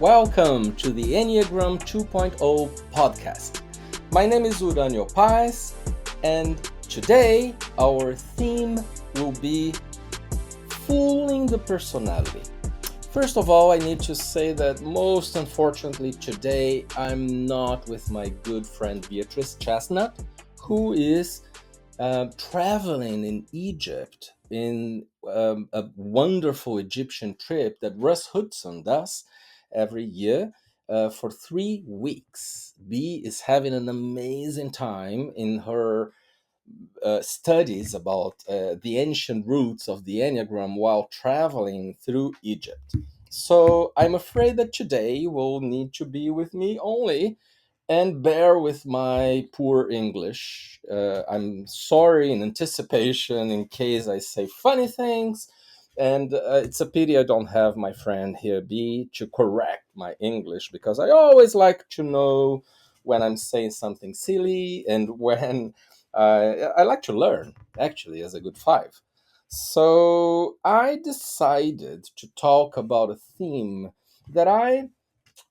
Welcome to the Enneagram 2.0 podcast. My name is Uranio Paes, and today our theme will be Fooling the Personality. First of all, I need to say that most unfortunately today I'm not with my good friend Beatrice Chestnut, who is traveling in Egypt in a wonderful Egyptian trip that Russ Hudson does every year for 3 weeks. B is having an amazing time in her studies about the ancient roots of the Enneagram while traveling through Egypt. So I'm afraid that today you will need to be with me only and bear with my poor English. I'm sorry in anticipation in case I say funny things. And it's a pity I don't have my friend here, B, to correct my English because I always like to know when I'm saying something silly and when I like to learn, actually, as a good five. So I decided to talk about a theme that I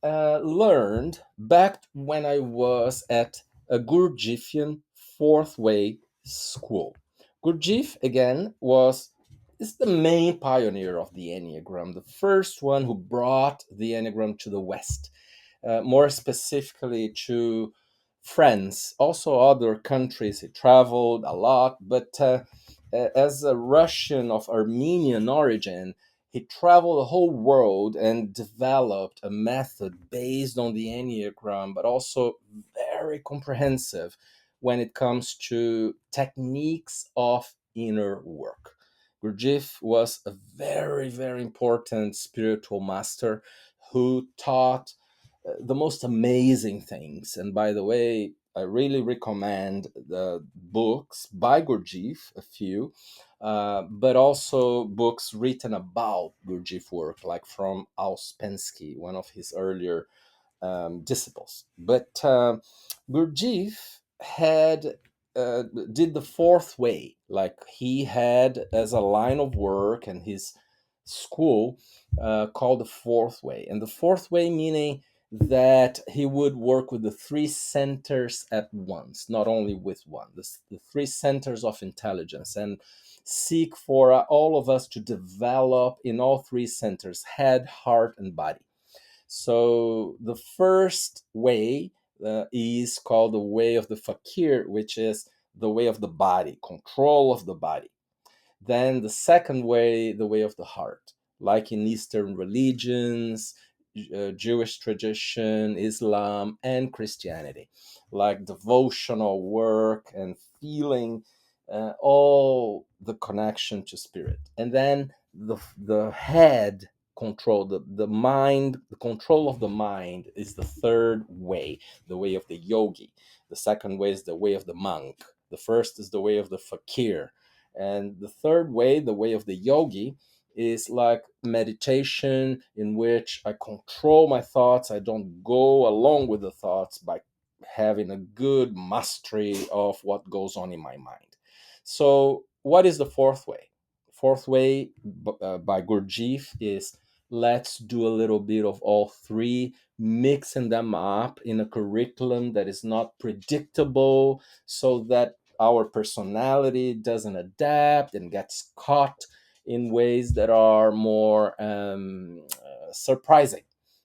learned back when I was at a Gurdjieffian fourth way school. Gurdjieff, again, is the main pioneer of the Enneagram, the first one who brought the Enneagram to the West, more specifically to France, also other countries. He traveled a lot, but as a Russian of Armenian origin, he traveled the whole world and developed a method based on the Enneagram, but also very comprehensive when it comes to techniques of inner work. Gurdjieff was a very, very important spiritual master who taught the most amazing things. And by the way, I really recommend the books by Gurdjieff, a few, but also books written about Gurdjieff work, like from Ouspensky, one of his earlier disciples. But Gurdjieff had did the fourth way, like he had as a line of work and his school called the fourth way, and the fourth way meaning that he would work with the three centers at once, not only with one, the three centers of intelligence, and seek for all of us to develop in all three centers, head, heart, and body. So the first way is called the way of the fakir, which is the way of the body, control of the body. Then the second way, the way of the heart, like in Eastern religions, Jewish tradition, Islam, and Christianity, like devotional work and feeling all the connection to spirit. And then the head control, the mind, the control of the mind is the third way, the way of the yogi. The second way is the way of the monk. The first is the way of the fakir. And the third way, the way of the yogi, is like meditation in which I control my thoughts. I don't go along with the thoughts by having a good mastery of what goes on in my mind. So, what is the fourth way? Fourth way by Gurdjieff is let's do a little bit of all three, mixing them up in a curriculum that is not predictable so that our personality doesn't adapt and gets caught in ways that are more surprising,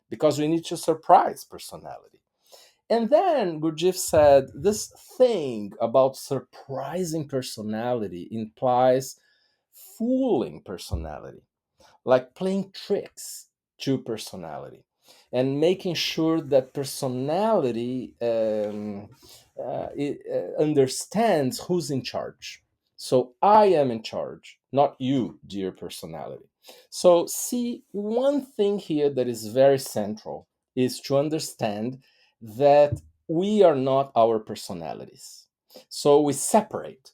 because we need to surprise personality. And then Gurdjieff said this thing about surprising personality implies fooling personality, like playing tricks to personality and making sure that personality understands who's in charge. So I am in charge, not you, dear personality. So, see, one thing here that is very central is to understand that we are not our personalities. So we separate.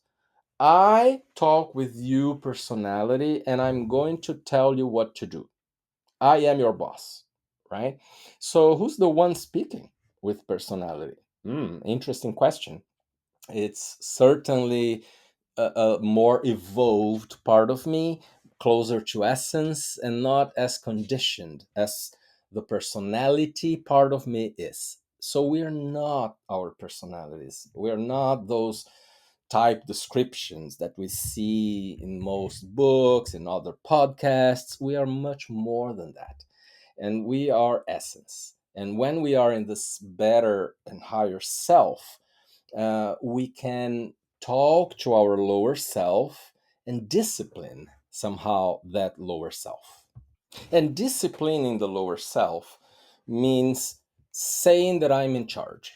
I talk with you, personality, and I'm going to tell you what to do. I am your boss, right? So, who's the one speaking with personality? Interesting question. It's certainly a more evolved part of me, closer to essence, and not as conditioned as the personality part of me is. So we are not our personalities. We are not those type descriptions that we see in most books and other podcasts. We are much more than that. And we are essence. And when we are in this better and higher self, we can talk to our lower self and discipline somehow that lower self. And disciplining the lower self means saying that I'm in charge.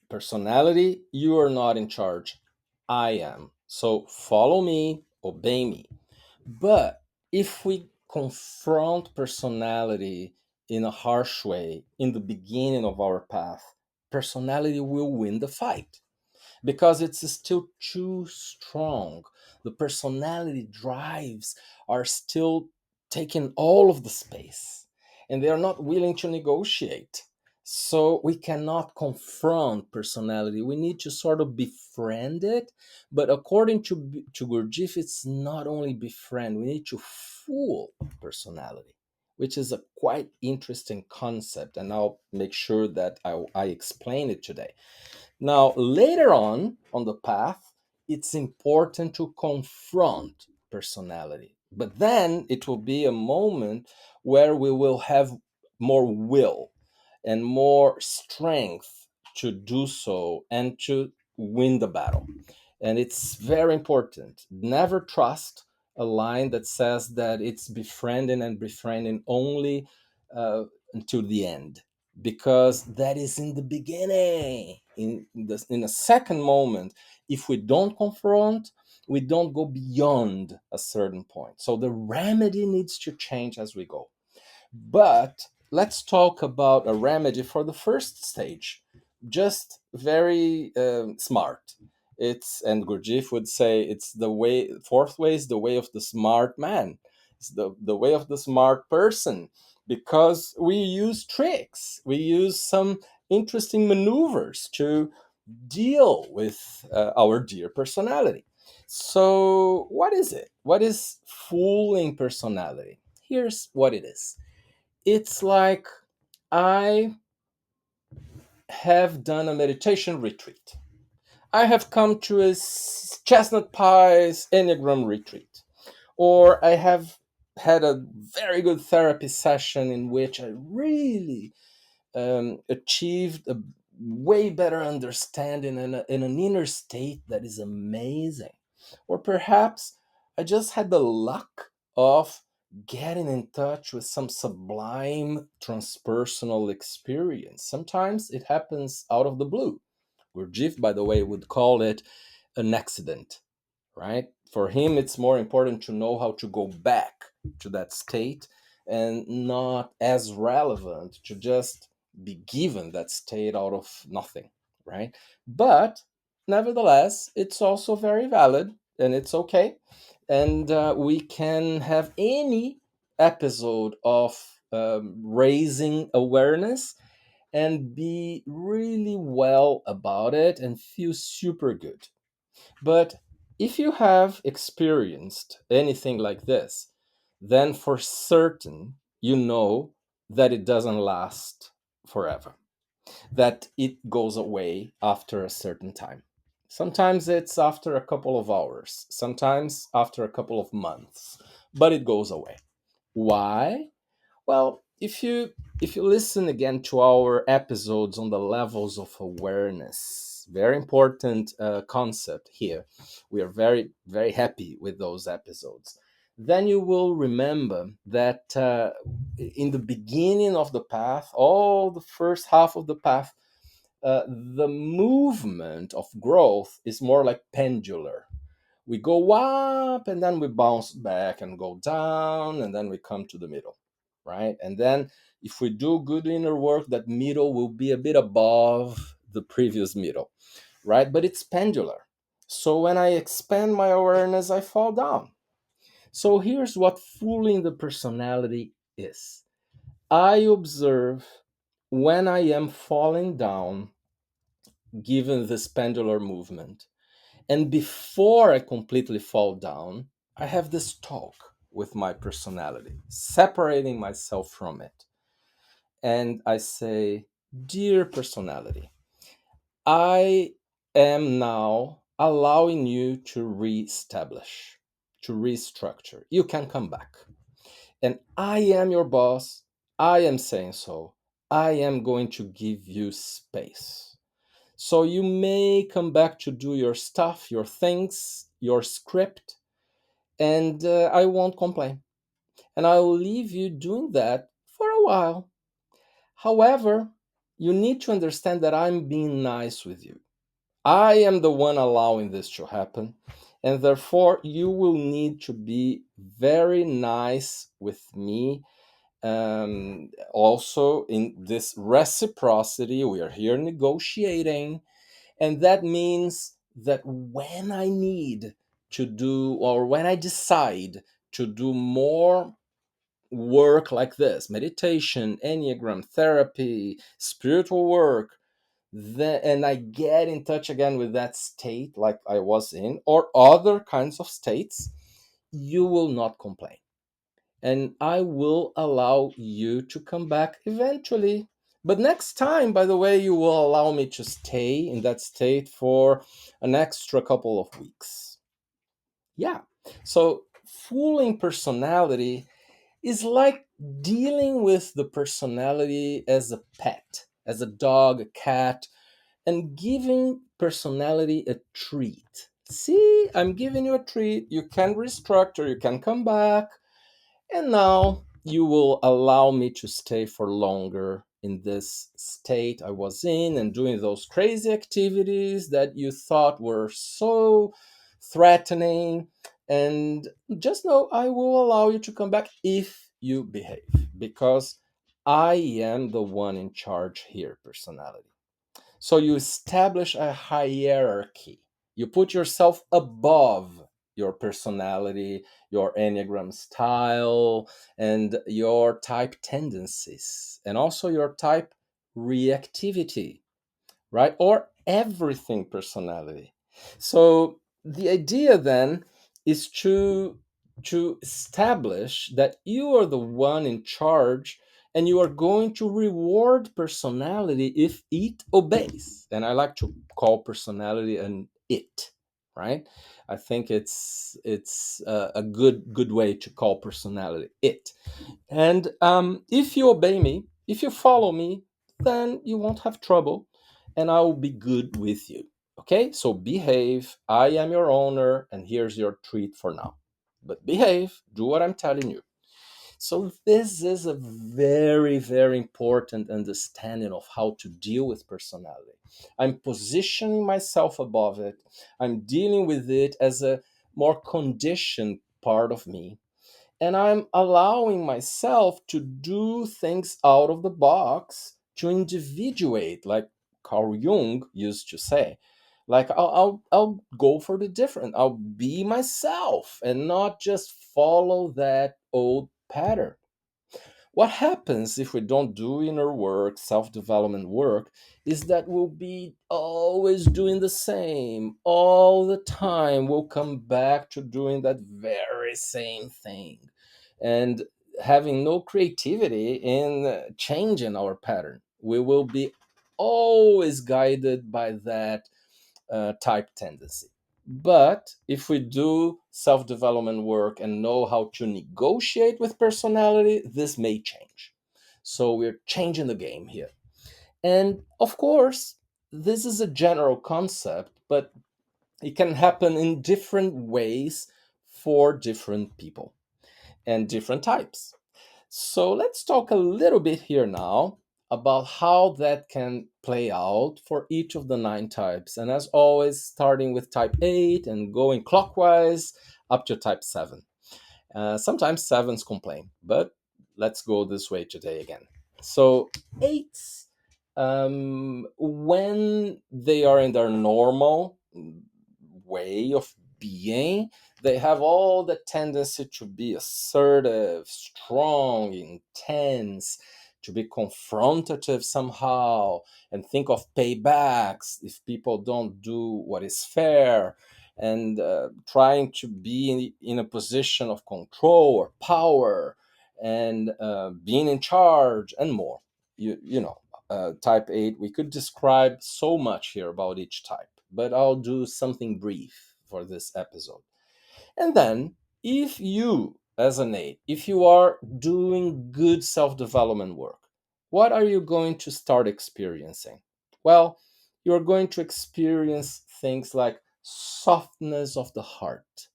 Personality, you are not in charge. I am. So follow me, obey me. But if we confront personality in a harsh way in the beginning of our path, personality will win the fight because it's still too strong. The personality drives are still taking all of the space and they are not willing to negotiate. So we cannot confront personality. We need to sort of befriend it. But according to Gurdjieff, it's not only befriend, we need to fool personality, which is a quite interesting concept. And I'll make sure that I explain it today. Now, later on the path, it's important to confront personality. But then it will be a moment where we will have more will and more strength to do so and to win the battle. And it's very important. Never trust a line that says that it's befriending and befriending only until the end, because that is in the beginning. In a second moment, if we don't confront, we don't go beyond a certain point. So the remedy needs to change as we go. But let's talk about a remedy for the first stage. Just very smart. It's, and Gurdjieff would say, it's the way. Fourth way is the way of the smart man. It's the way of the smart person, because we use tricks. We use some interesting maneuvers to deal with our dear personality. So, what is it? What is fooling personality? Here's what it is. It's like I have done a meditation retreat. I have come to a Chestnut Pies Enneagram retreat. Or I have had a very good therapy session in which I really achieved a way better understanding in an inner state that is amazing. Or perhaps I just had the luck of getting in touch with some sublime transpersonal experience. Sometimes it happens out of the blue. Gurdjieff, by the way, would call it an accident, right? For him, it's more important to know how to go back to that state and not as relevant to just be given that state out of nothing, right? But nevertheless, it's also very valid and it's okay. And we can have any episode of raising awareness and be really well about it and feel super good. But if you have experienced anything like this, then for certain you know that it doesn't last forever, that it goes away after a certain time. Sometimes it's after a couple of hours, sometimes after a couple of months, but it goes away. Why? Well, if you listen again to our episodes on the levels of awareness, very important concept here. We are very very happy with those episodes. Then you will remember that in the beginning of the path, all the first half of the path, the movement of growth is more like pendular. We go up and then we bounce back and go down and then we come to the middle, right? And then if we do good inner work, that middle will be a bit above the previous middle, right? But it's pendular. So when I expand my awareness, I fall down. So here's what fooling the personality is. I observe when I am falling down, given this pendular movement. And before I completely fall down, I have this talk with my personality, separating myself from it. and I say, "Dear personality, I am now allowing you to reestablish, to restructure. You can come back. And I am your boss. I am saying so. I am going to give you space. So you may come back to do your stuff, your things, your script, and I won't complain. And I'll leave you doing that for a while. However, you need to understand that I'm being nice with you. I am the one allowing this to happen, and therefore you will need to be very nice with me. Also, in this reciprocity, we are here negotiating, and that means that when I need to do, or when I decide to do more work like this, meditation, Enneagram therapy, spiritual work, and I get in touch again with that state like I was in, or other kinds of states, you will not complain. And I will allow you to come back eventually. But next time, by the way, you will allow me to stay in that state for an extra couple of weeks. Yeah. So, fooling personality is like dealing with the personality as a pet, as a dog, a cat, and giving personality a treat. See, I'm giving you a treat. You can restructure, you can come back, and now you will allow me to stay for longer in this state I was in and doing those crazy activities that you thought were so threatening. And just know I will allow you to come back if you behave, because I am the one in charge here, personality. So you establish a hierarchy. You put yourself above your personality, your Enneagram style, and your type tendencies, and also your type reactivity, right? Or everything personality. So the idea then is to establish that you are the one in charge, and you are going to reward personality if it obeys. And I like to call personality an it, right? I think it's a good way to call personality it. And if you obey me, if you follow me, then you won't have trouble, and I will be good with you. Okay, so behave. I am your owner, and here's your treat for now. But behave, do what I'm telling you. So, this is a very, very important understanding of how to deal with personality. I'm positioning myself above it, I'm dealing with it as a more conditioned part of me, and I'm allowing myself to do things out of the box, to individuate, like Carl Jung used to say. Like I'll go for the different. I'll be myself and not just follow that old pattern. What happens if we don't do inner work, self development work, is that we'll be always doing the same all the time. We'll come back to doing that very same thing and having no creativity in changing our pattern. We will be always guided by that type tendency. But if we do self development work and know how to negotiate with personality, this may change. So we're changing the game here. And of course, this is a general concept, but it can happen in different ways for different people and different types. So let's talk a little bit here now about how that can play out for each of the nine types. And as always, starting with type 8 and going clockwise up to type 7. Sometimes 7s complain, but let's go this way today again. So 8s, when they are in their normal way of being, they have all the tendency to be assertive, strong, intense, to be confrontative somehow, and think of paybacks if people don't do what is fair, and trying to be in a position of control or power, and being in charge and more. type 8, we could describe so much here about each type, but I'll do something brief for this episode. And then, if you, as an 8, if you are doing good self-development work, what are you going to start experiencing? Well, you're going to experience things like softness of the heart.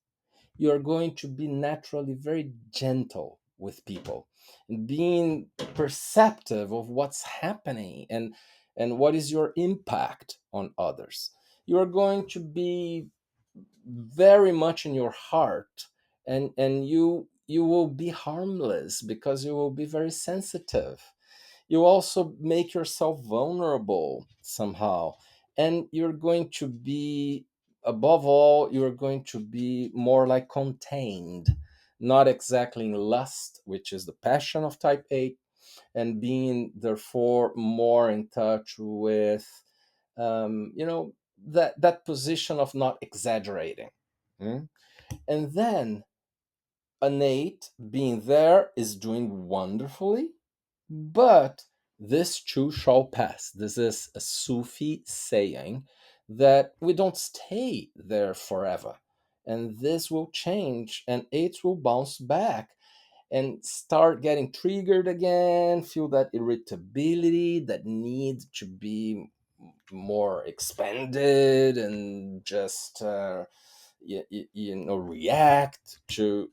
You're going to be naturally very gentle with people and being perceptive of what's happening and what is your impact on others. You're going to be very much in your heart, and you will be harmless because you will be very sensitive. You also make yourself vulnerable somehow, and you're going to be, above all, you're going to be more like contained, not exactly in lust, which is the passion of type 8, and being therefore more in touch with that position of not exaggerating. Mm? And then an 8 being there is doing wonderfully, but this too shall pass. This is a Sufi saying that we don't stay there forever. And this will change, and 8s will bounce back and start getting triggered again, feel that irritability, that need to be more expanded and just react to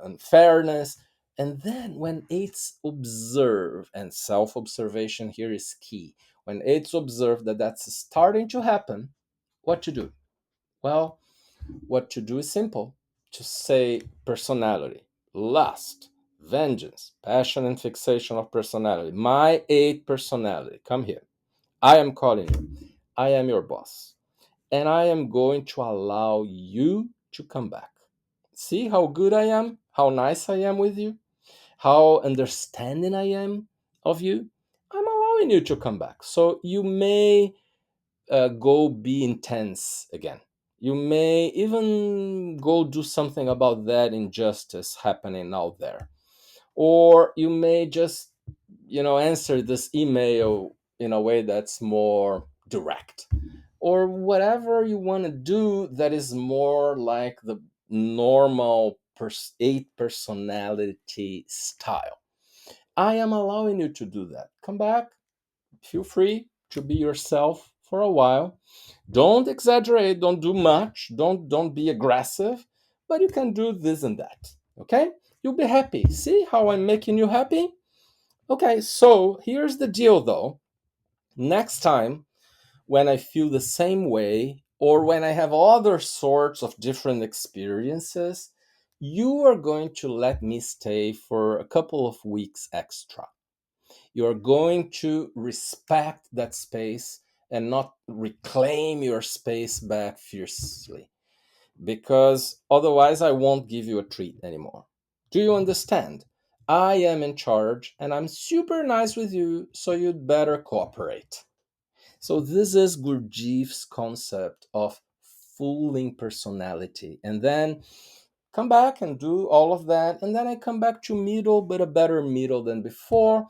unfairness. And then when 8s observe, and self-observation here is key, when 8s observe that that's starting to happen, what to do? Well, what to do is simple. Just say personality, lust, vengeance, passion and fixation of personality. My 8 personality, come here. I am calling you. I am your boss. And I am going to allow you to come back. See how good I am? How nice I am with you? How understanding I am of you? I'm allowing you to come back. So you may go be intense again. You may even go do something about that injustice happening out there. Or you may just, answer this email in a way that's more direct. Or whatever you want to do that is more like the normal 8 personality style. I am allowing you to do that. Come back. Feel free to be yourself for a while. Don't exaggerate, don't do much, don't be aggressive, but you can do this and that. Okay? You'll be happy. See how I'm making you happy? Okay, so here's the deal though. Next time when I feel the same way, or when I have other sorts of different experiences, you are going to let me stay for a couple of weeks extra. You're going to respect that space and not reclaim your space back fiercely, because otherwise I won't give you a treat anymore. Do you understand? I am in charge and I'm super nice with you, so you'd better cooperate. So, this is Gurdjieff's concept of fooling personality. And then come back and do all of that. And then I come back to middle, but a better middle than before.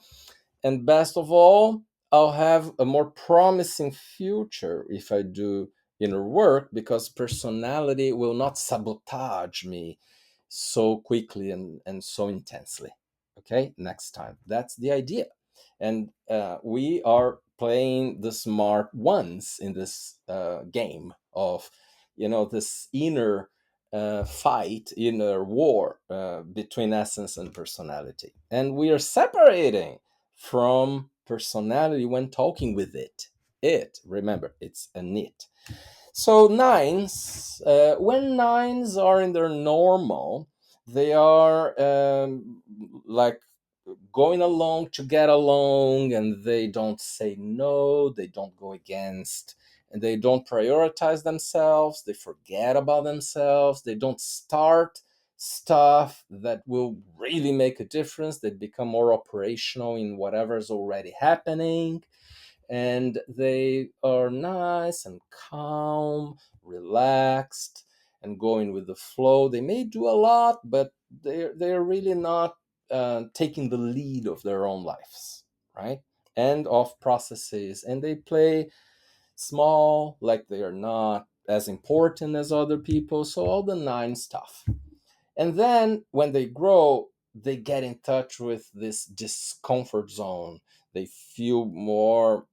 And best of all, I'll have a more promising future if I do inner work, because personality will not sabotage me so quickly and so intensely. Okay, next time. That's the idea. And we are playing the smart ones in this game of, this inner fight, inner war between essence and personality. And we are separating from personality when talking with it. Remember, it's an it. So nines, when nines are in their normal, they are like going along to get along, and they don't say no, they don't go against, and they don't prioritize themselves, they forget about themselves, they don't start stuff that will really make a difference, they become more operational in whatever's already happening, and they are nice and calm, relaxed, and going with the flow. They may do a lot, but they're really not taking the lead of their own lives, right? end of processes, and they play small, like they are not as important as other people. So all the nine stuff. And then when they grow, they get in touch with this discomfort zone. They feel more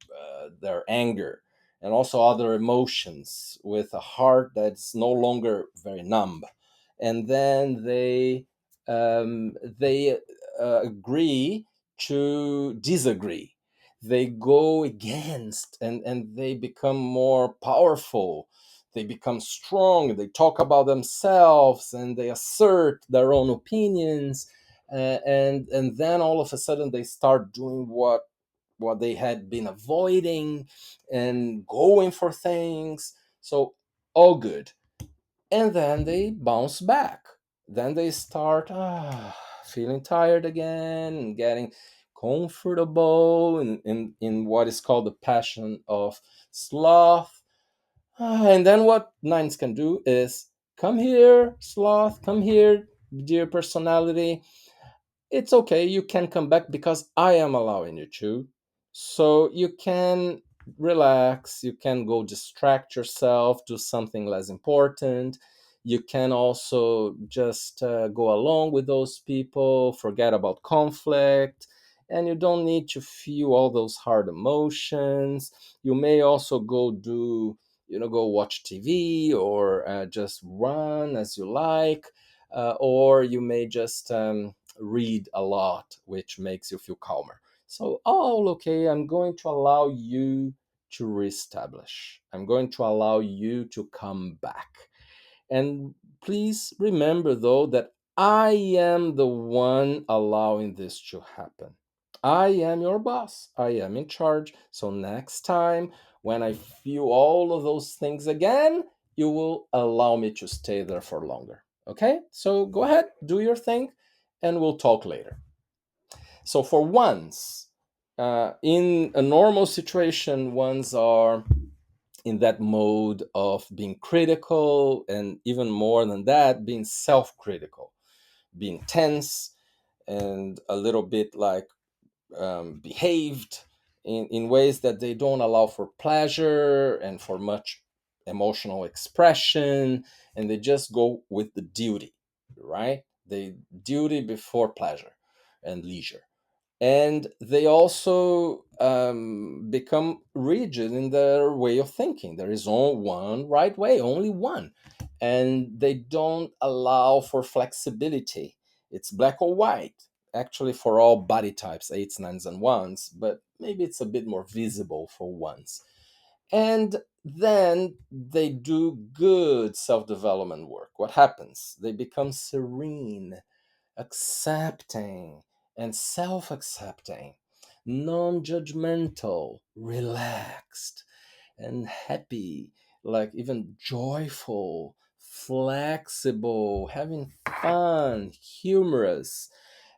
their anger and also other emotions with a heart that's no longer very numb. And then they agree to disagree. They go against, and they become more powerful. They become strong. They talk about themselves and they assert their own opinions. And then all of a sudden they start doing what they had been avoiding and going for things. So all good. And then they bounce back. Then they start feeling tired again and getting comfortable in what is called the passion of sloth. And then what nines can do is, come here, sloth, come here, dear personality. It's okay, you can come back because I am allowing you to. So you can relax, you can go distract yourself, do something less important. You can also just go along with those people, forget about conflict, and you don't need to feel all those hard emotions. You may also go watch TV, or just run as you like, or you may just read a lot, which makes you feel calmer. So, all okay, I'm going to allow you to reestablish. I'm going to allow you to come back. And please remember, though, that I am the one allowing this to happen. I am your boss. I am in charge. So, next time when I feel all of those things again, you will allow me to stay there for longer. Okay? So, go ahead, do your thing, and we'll talk later. So, for ones, in a normal situation, ones are in that mode of being critical, and even more than that, being self critical, being tense, and a little bit like behaved in ways that they don't allow for pleasure and for much emotional expression, and they just go with the duty, right? They duty before pleasure and leisure. And they also become rigid in their way of thinking. There is only one right way, only one, and they don't allow for flexibility. It's black or white, actually, for all body types, eights, nines, and ones, but maybe it's a bit more visible for ones. And then they do good self-development work. What happens? They become serene, accepting, and self accepting, non judgmental, relaxed, and happy, like even joyful, flexible, having fun, humorous,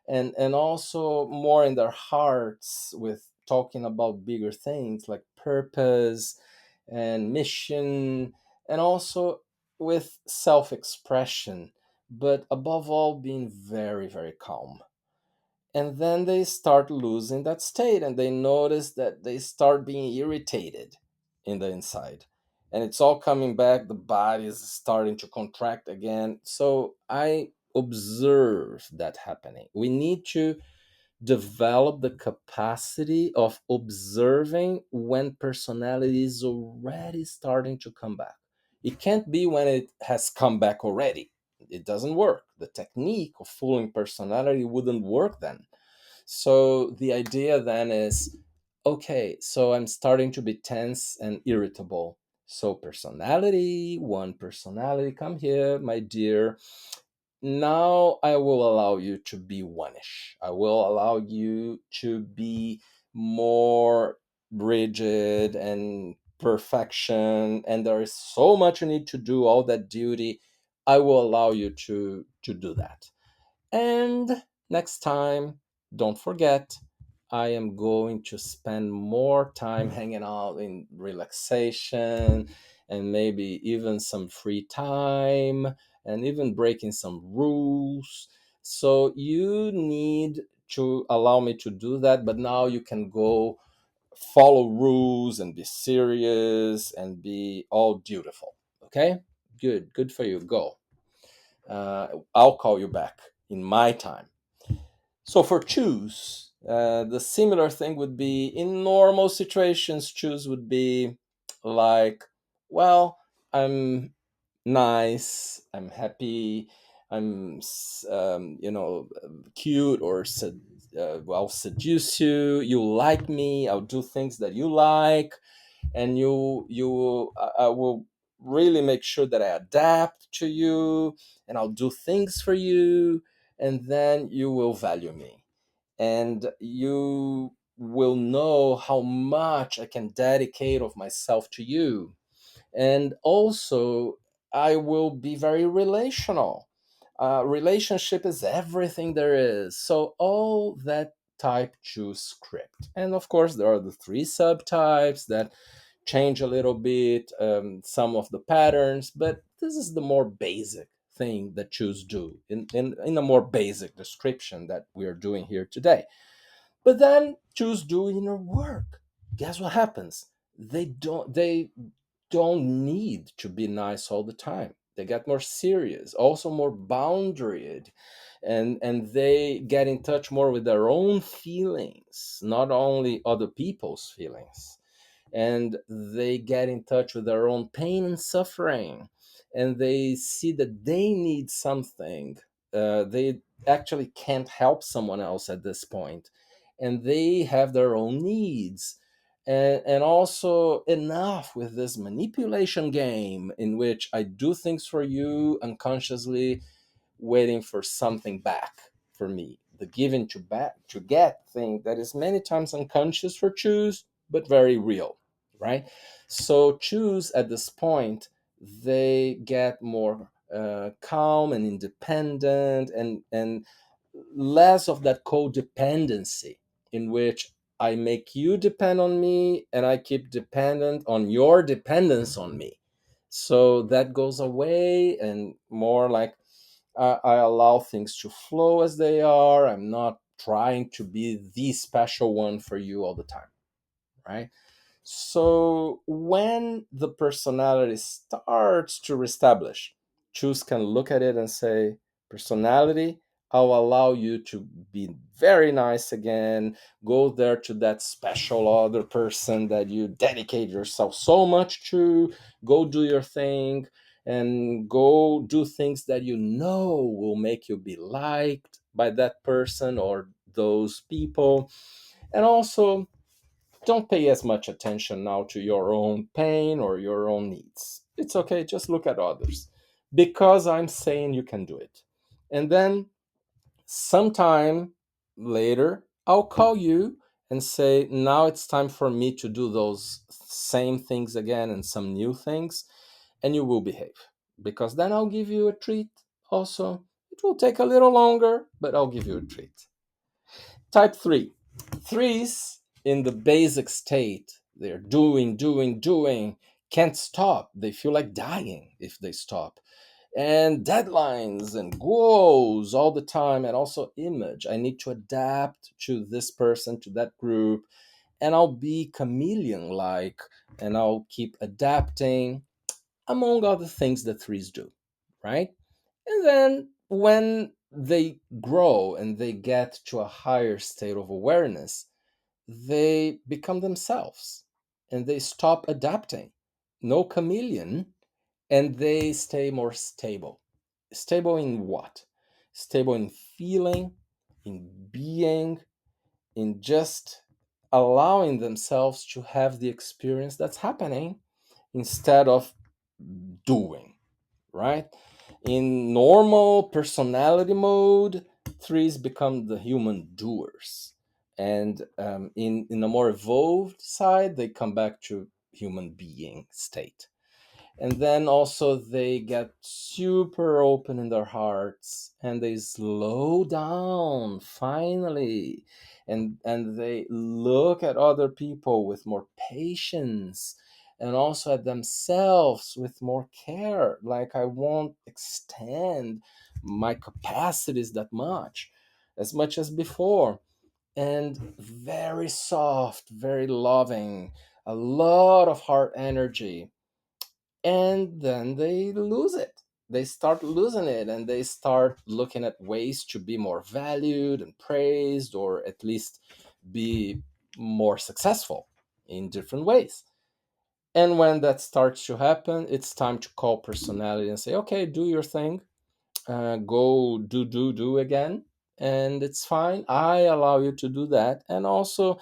and also more in their hearts with talking about bigger things like purpose and mission, and also with self expression, but above all, being very, very calm. And then they start losing that state, and they notice that they start being irritated in the inside. And it's all coming back, the body is starting to contract again. So I observe that happening. We need to develop the capacity of observing when personality is already starting to come back. It can't be when it has come back already. It doesn't work. The technique of fooling personality wouldn't work then. So the idea then is, okay, so I'm starting to be tense and irritable. So personality, one personality, come here, my dear. Now I will allow you to be one-ish. I will allow you to be more rigid and perfection, and there is so much you need to do, all that duty. I will allow you to do that. And next time, don't forget, I am going to spend more time hanging out in relaxation, and maybe even some free time, and even breaking some rules. So you need to allow me to do that, but now you can go follow rules and be serious and be all dutiful. Okay, good for you. Go. I'll call you back in my time. So for choose, the similar thing would be in normal situations. Choose would be like, well, I'm nice, I'm happy, I'm cute, or I'll seduce you. You like me. I'll do things that you like, and I will really make sure that I adapt to you, and I'll do things for you, and then you will value me, and you will know how much I can dedicate of myself to you. And also, I will be very relational. Relationship is everything there is. So all that type choose script. And of course, there are the three subtypes that change a little bit, some of the patterns, but this is the more basic thing that choose do in a more basic description that we are doing here today. But then choose do inner work. Guess what happens? They don't need to be nice all the time. They get more serious, also more boundaried, and they get in touch more with their own feelings, not only other people's feelings. And they get in touch with their own pain and suffering, and they see that they need something. They actually can't help someone else at this point, and they have their own needs. And also enough with this manipulation game in which I do things for you unconsciously, waiting for something back for me. The giving to back to get thing that is many times unconscious for choose, but very real, right? So choose at this point, they get more calm and independent, and less of that codependency in which I make you depend on me and I keep dependent on your dependence on me. So that goes away, and more like I allow things to flow as they are. I'm not trying to be the special one for you all the time, right? So when the personality starts to reestablish, Choose can look at it and say, personality, I'll allow you to be very nice again. Go there to that special other person that you dedicate yourself so much to. Go do your thing, and go do things that you know will make you be liked by that person or those people. And also, don't pay as much attention now to your own pain or your own needs. It's okay, just look at others because I'm saying you can do it. And then sometime later, I'll call you and say, now it's time for me to do those same things again and some new things, and you will behave. Because then I'll give you a treat also. It will take a little longer, but I'll give you a treat. Type 3. Threes in the basic state, they're doing, can't stop. They feel like dying if they stop. And deadlines and goals all the time, and also image. I need to adapt to this person, to that group, and I'll be chameleon like, and I'll keep adapting, among other things that threes do, right? And then when they grow and they get to a higher state of awareness, they become themselves and they stop adapting. No chameleon, and they stay more stable. Stable in what? Stable in feeling, in being, in just allowing themselves to have the experience that's happening instead of doing, right? In normal personality mode, threes become the human doers. And in a more evolved side, they come back to human being state. And then also they get super open in their hearts, and they slow down finally, and they look at other people with more patience, and also at themselves with more care. Like, I won't extend my capacities that much as before. and very soft, very loving, a lot of heart energy. And then they lose it. They start losing it, and they start looking at ways to be more valued and praised, or at least be more successful in different ways. And when that starts to happen, it's time to call personality and say, okay, do your thing, go do again, and it's fine. I allow you to do that. And also,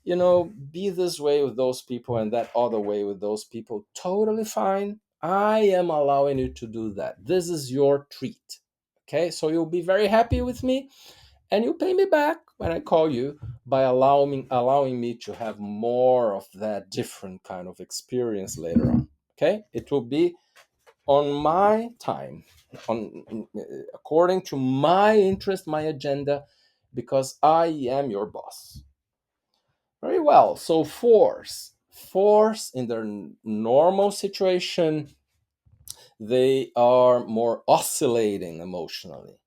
be this way with those people and that other way with those people. Totally fine. I am allowing you to do that. This is your treat. Okay, so you'll be very happy with me, and you pay me back when I call you by allowing me to have more of that different kind of experience later on. Okay, it will be on my time, on according to my interest, my agenda, because I am your boss. Very well. So force in their normal situation, they are more oscillating emotionally.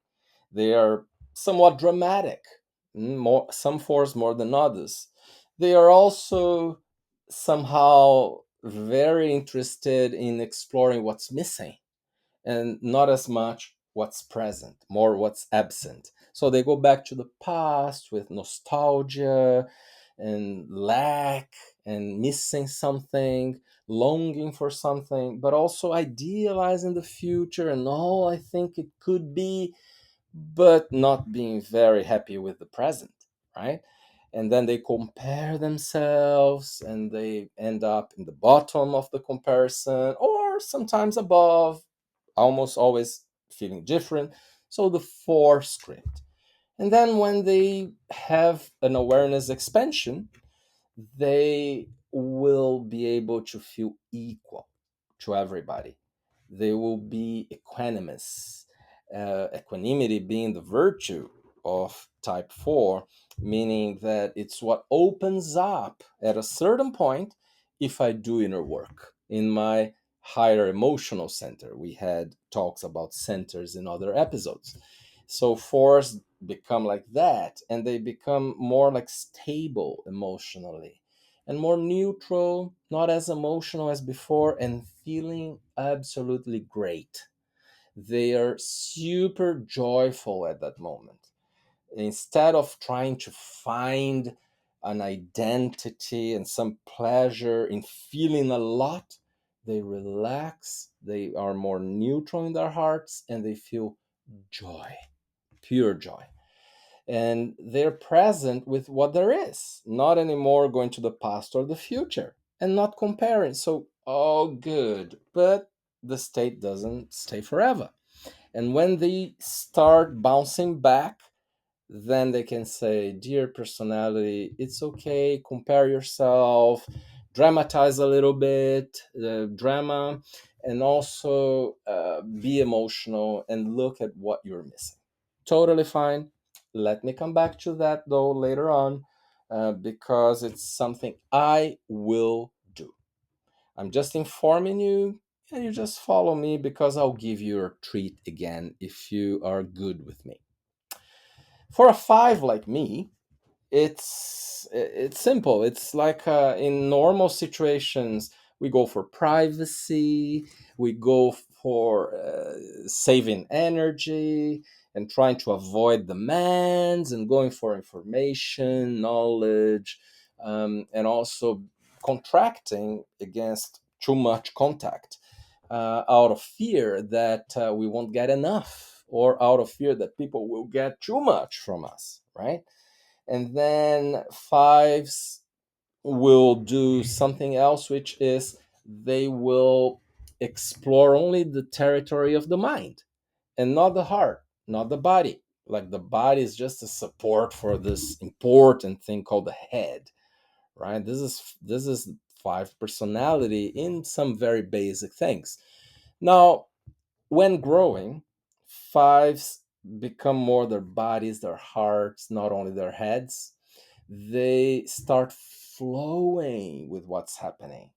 They are somewhat dramatic, more some force more than others. They are also somehow very interested in exploring what's missing, and not as much what's present, more what's absent. So they go back to the past with nostalgia and lack and missing something, longing for something, but also idealizing the future and all I think it could be, but not being very happy with the present, right? And then they compare themselves and they end up in the bottom of the comparison or sometimes above, almost always feeling different. So the four script. And then when they have an awareness expansion, they will be able to feel equal to everybody. They will be equanimous. Equanimity being the virtue of type 4, meaning that it's what opens up at a certain point if I do inner work. In my higher emotional center, we had talks about centers in other episodes. So fours become like that, and they become more like stable emotionally and more neutral, not as emotional as before, and feeling absolutely great. They are super joyful at that moment. Instead of trying to find an identity and some pleasure in feeling a lot, they relax, they are more neutral in their hearts, and they feel joy, pure joy. And they're present with what there is, not anymore going to the past or the future, and not comparing. So, oh, good, but the state doesn't stay forever. And when they start bouncing back, then they can say, dear personality, it's okay, compare yourself, dramatize a little bit, drama, and also be emotional and look at what you're missing. Totally fine. Let me come back to that though later on, because it's something I will do. I'm just informing you, and you just follow me because I'll give you a treat again if you are good with me. For a five like me, it's simple. It's like in normal situations, we go for privacy, we go for saving energy and trying to avoid demands and going for information, knowledge, and also contracting against too much contact, out of fear that we won't get enough, or out of fear that people will get too much from us, right? And then fives will do something else, which is they will explore only the territory of the mind and not the heart, not the body. Like the body is just a support for this important thing called the head, right? This is five personality in some very basic things. Now, when growing, fives become more their bodies, their hearts, not only their heads. They start flowing with what's happening.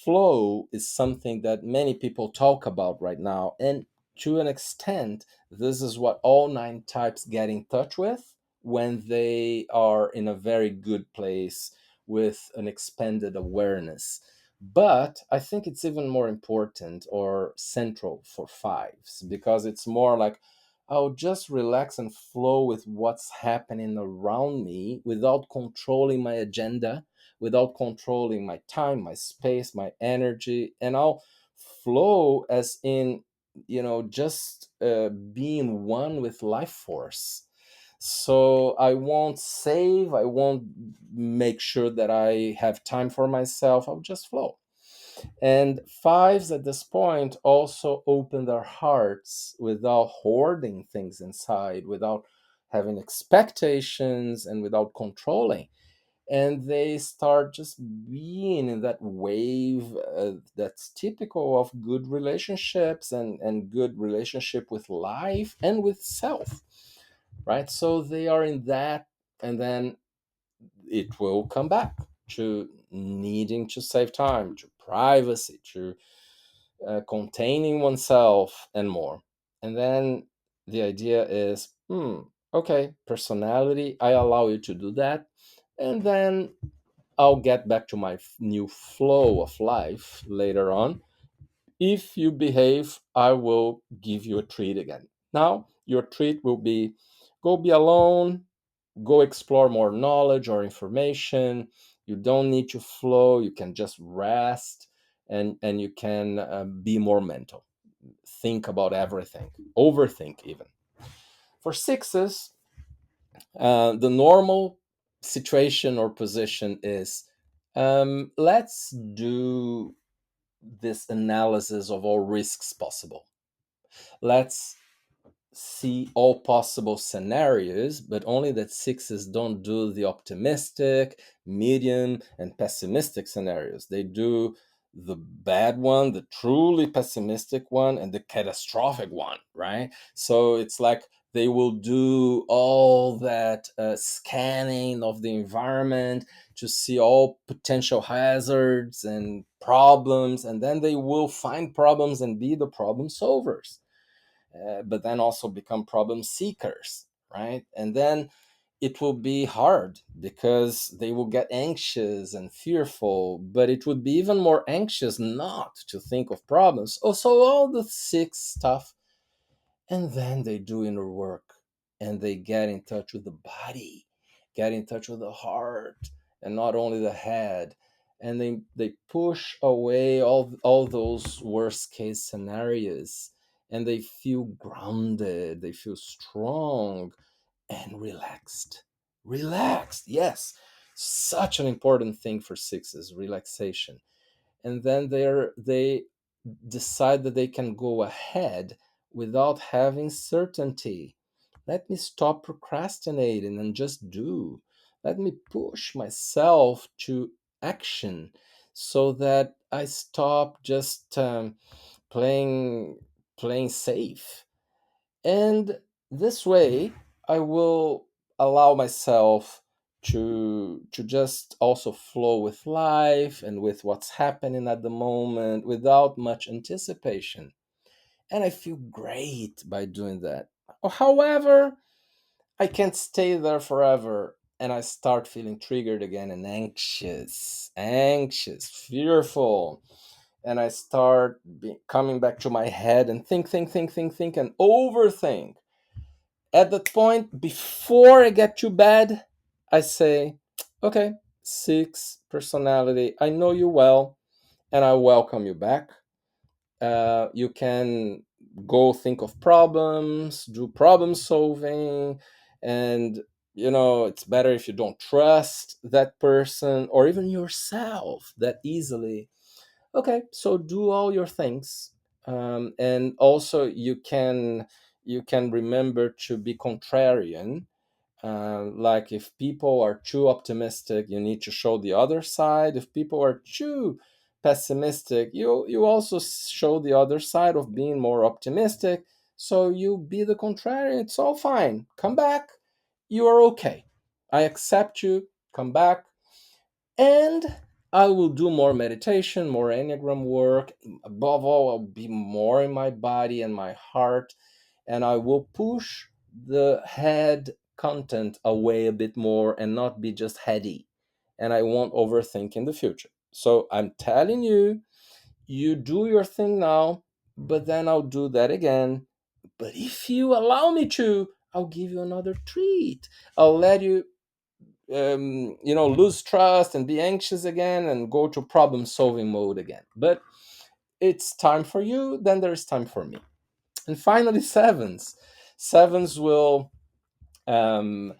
Flow is something that many people talk about right now, and to an extent, this is what all nine types get in touch with when they are in a very good place with an expanded awareness. But I think it's even more important or central for fives, because it's more like I'll just relax and flow with what's happening around me without controlling my agenda, without controlling my time, my space, my energy, and I'll flow as in, just being one with life force. So I won't save, I won't make sure that I have time for myself, I'll just flow. And fives at this point also open their hearts without hoarding things inside, without having expectations, and without controlling. And they start just being in that wave that's typical of good relationships, and good relationship with life and with self, right? So they are in that, and then it will come back to needing to save time, to privacy, to containing oneself, and more. And then the idea is, okay, personality, I allow you to do that. And then I'll get back to my new flow of life later on. If you behave, I will give you a treat again. Now, your treat will be go be alone, go explore more knowledge or information. You don't need to flow, you can just rest, and you can be more mental. Think about everything, overthink even. For sixes, the normal situation or position is, let's do this analysis of all risks possible. Let's see all possible scenarios, but only that sixes don't do the optimistic, medium, and pessimistic scenarios. They do the bad one, the truly pessimistic one, and the catastrophic one, right? So it's like they will do all that scanning of the environment to see all potential hazards and problems, and then they will find problems and be the problem solvers, but then also become problem seekers, right? And then it will be hard because they will get anxious and fearful, but it would be even more anxious not to think of problems. Oh, so all the six stuff. And then they do inner work, and they get in touch with the body, get in touch with the heart, and not only the head. And they push away all those worst case scenarios, and they feel grounded, they feel strong and relaxed. Relaxed, yes. Such an important thing for sixes, relaxation. And then they decide that they can go ahead without having certainty. Let me stop procrastinating and just do. Let me push myself to action so that I stop just playing playing safe. And this way, I will allow myself to just also flow with life and with what's happening at the moment without much anticipation. And I feel great by doing that. However, I can't stay there forever, and I start feeling triggered again and anxious, fearful. And I start coming back to my head and think, and overthink. At that point, before I get to bed, I say, okay, six personality, I know you well, and I welcome you back. You can go think of problems, do problem solving, and it's better if you don't trust that person or even yourself that easily. Okay, so do all your things, and also you can remember to be contrarian. Like if people are too optimistic, you need to show the other side. If people are too pessimistic, you also show the other side of being more optimistic. So you be the contrarian. It's all fine. Come back. You are okay. I accept you. Come back. And I will do more meditation, more Enneagram work. Above all, I'll be more in my body and my heart. And I will push the head content away a bit more and not be just heady. And I won't overthink in the future. So I'm telling you, you do your thing now, but then I'll do that again. But if you allow me to, I'll give you another treat. I'll let you, lose trust and be anxious again and go to problem solving mode again. But it's time for you, then there's time for me. And finally, sevens. Sevens will um,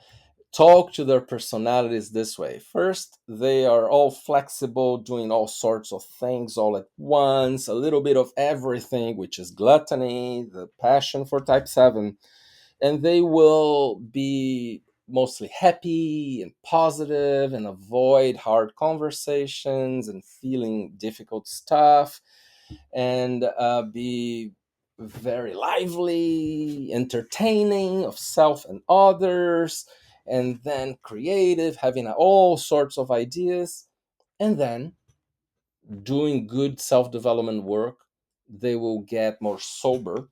talk to their personalities this way. First, they are all flexible, doing all sorts of things all at once, a little bit of everything, which is gluttony, the passion for type 7. And they will be mostly happy and positive and avoid hard conversations and feeling difficult stuff, and be very lively, entertaining of self and others, and then creative, having all sorts of ideas. And then doing good self development work, they will get more sober,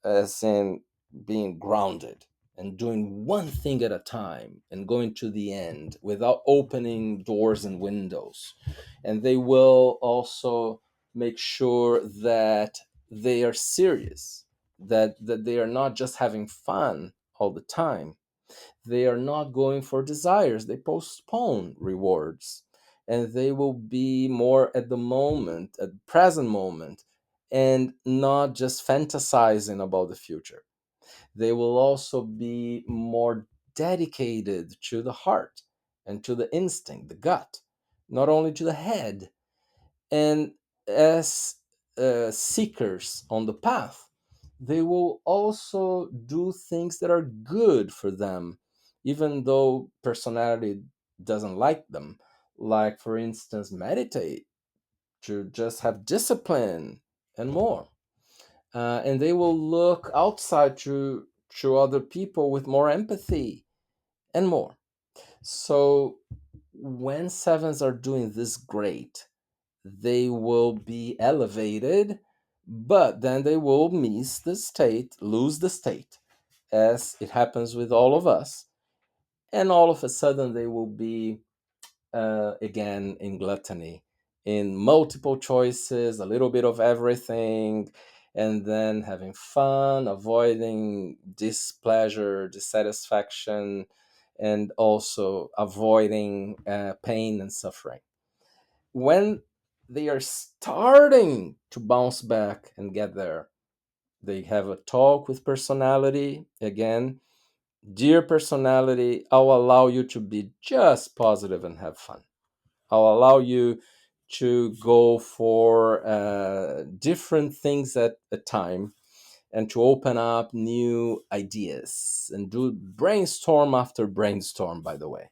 as in being grounded and doing one thing at a time and going to the end without opening doors and windows. And they will also make sure that they are serious, that they are not just having fun all the time. They are not going for desires, they postpone rewards. And they will be more at the moment, at the present moment, and not just fantasizing about the future. They will also be more dedicated to the heart and to the instinct, the gut, not only to the head. And as seekers on the path, they will also do things that are good for them, even though personality doesn't like them. Like, for instance, meditate, to just have discipline and more. And they will look outside to other people with more empathy and more. So when sevens are doing this great, they will be elevated, but then they will miss the state, lose the state, as it happens with all of us. And all of a sudden, they will be again in gluttony, in multiple choices, a little bit of everything, and then having fun, avoiding displeasure, dissatisfaction, and also avoiding pain and suffering. When they are starting to bounce back and get there, they have a talk with personality again. Dear personality, I'll allow you to be just positive and have fun. I'll allow you to go for different things at a time, and to open up new ideas and do brainstorm after brainstorm, by the way.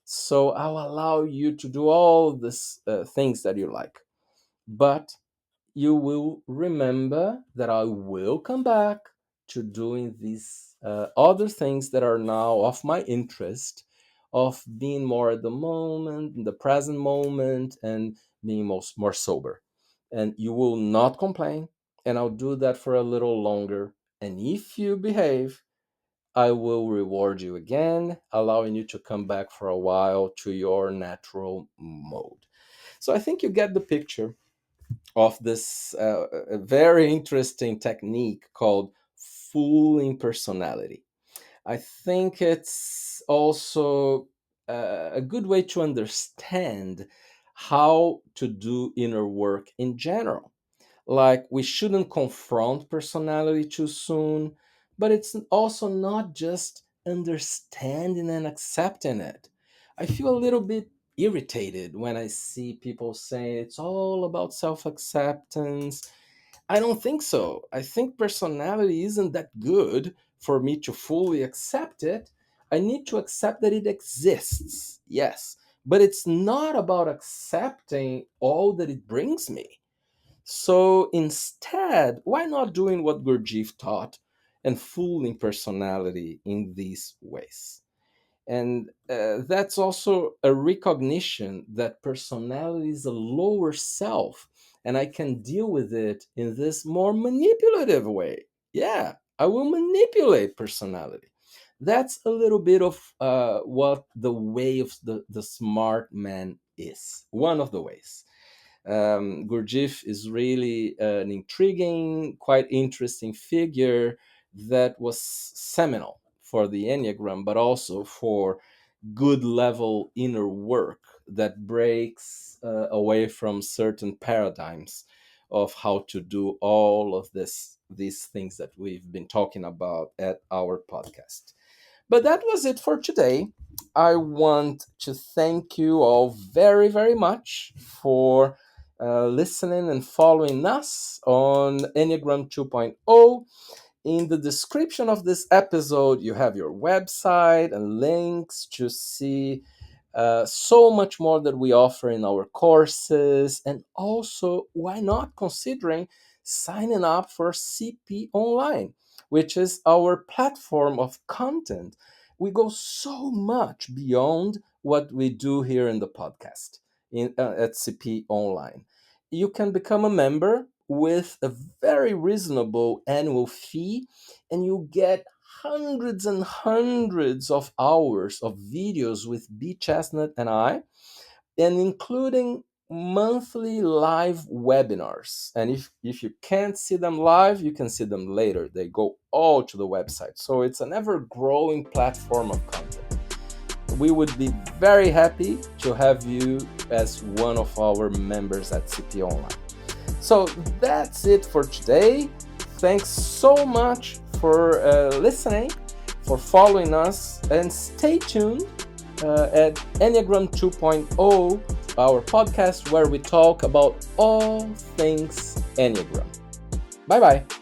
So I'll allow you to do all these things that you like. But you will remember that I will come back to doing these other things that are now of my interest, of being more at the moment, in the present moment, and being more sober. And you will not complain, and I'll do that for a little longer. And if you behave, I will reward you again, allowing you to come back for a while to your natural mode. So I think you get the picture of this very interesting technique called fooling personality. I think it's also a good way to understand how to do inner work in general. Like, we shouldn't confront personality too soon, but it's also not just understanding and accepting it. I feel a little bit irritated when I see people saying it's all about self acceptance. I don't think so. I think personality isn't that good for me to fully accept it. I need to accept that it exists, yes, but it's not about accepting all that it brings me. So instead, why not doing what Gurdjieff taught and fooling personality in these ways? And that's also a recognition that personality is a lower self, and I can deal with it in this more manipulative way. Yeah, I will manipulate personality. That's a little bit of what the way of the smart man is. One of the ways. Gurdjieff is really an intriguing, quite interesting figure that was seminal for the Enneagram, but also for good level inner work that breaks away from certain paradigms of how to do all of these things that we've been talking about at our podcast. But that was it for today. I want to thank you all very, very much for listening and following us on Enneagram 2.0. In the description of this episode, you have your website and links to see so much more that we offer in our courses. And also, why not considering signing up for CP Online, which is our platform of content. We go so much beyond what we do here in the podcast at CP Online. You can become a member with a very reasonable annual fee, and you get hundreds and hundreds of hours of videos with B. Chestnut and I, and including monthly live webinars. And if you can't see them live, you can see them later. They go all to the website. So it's an ever-growing platform of content. We would be very happy to have you as one of our members at CP Online. So that's it for today. Thanks so much for listening, for following us, and stay tuned at Enneagram 2.0, our podcast where we talk about all things Enneagram. Bye bye.